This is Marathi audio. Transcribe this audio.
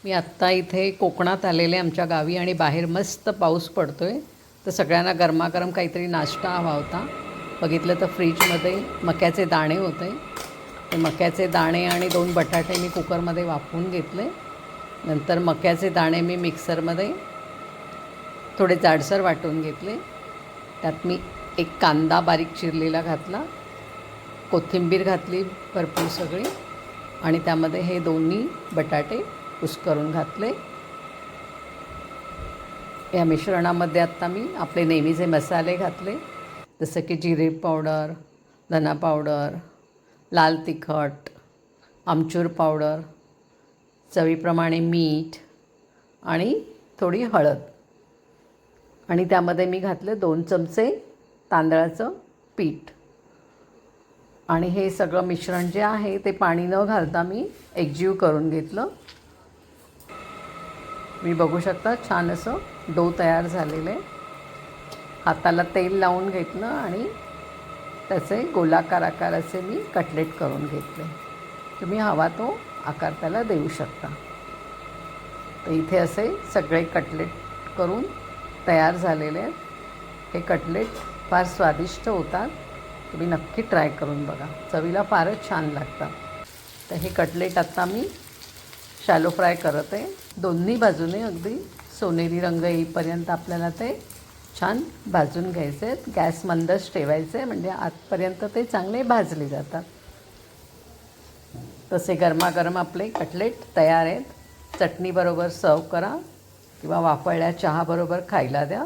मी आत्ता इथे कोकणात आलेले आमच्या गावी आणि बाहेर मस्त पाऊस पडतो आहे. तर सगळ्यांना गरमागरम काहीतरी नाश्ता हवा होता. बघितलं तर फ्रीजमध्ये मक्याचे दाणे होते. ते मक्याचे दाणे आणि 2 बटाटे मी कुकरमध्ये वाफवून घेतले. नंतर मक्याचे दाणे मी मिक्सरमध्ये थोडे जाडसर वाटून घेतले. त्यात मी एक कांदा बारीक चिरलेला घातला, कोथिंबीर घातली भरपूर सगळी आणि त्यामध्ये हे दोन्ही बटाटे कुस्करून घातले. या मिश्रणामध्ये आत्ता मी आपले नेहमीचे मसाले घातले, जसं की जिरे पावडर, धना पावडर, लाल तिखट, आमचूर पावडर, चवीप्रमाणे मीठ आणि थोडी हळद. आणि त्यामध्ये मी घातले 2 चमचे तांदळाचं पीठ. आणि हे सगळं मिश्रण जे आहे ते पाणी न घालता मी एकजीव करून घेतलं. मी बघू शकता छान असं डो तयार झालेलं आहे. हाताला तेल लावून घेतलं आणि त्याचे गोलाकार आकार असे मी कटलेट करून घेतले. तुम्ही हवा तो आकार त्याला देऊ शकता. तर इथे असे सगळे कटलेट करून तयार झालेले आहेत. हे कटलेट फार स्वादिष्ट होतात. तुम्ही नक्की ट्राय करून बघा, चवीला फारच छान लागतात. तर हे कटलेट आत्ता मी शॅलो फ्राय करत आहे. दोन्ही बाजूने अगदी सोनेरी रंग येईपर्यंत आपल्याला ते छान भाजून घ्यायचे आहेत. गॅस मंदच ठेवायचे म्हणजे आतपर्यंत ते चांगले भाजले जातात. तसे गरमागरम आपले कटलेट तयार आहेत. चटणीबरोबर सर्व करा किंवा वाफळल्या चहाबरोबर खायला द्या.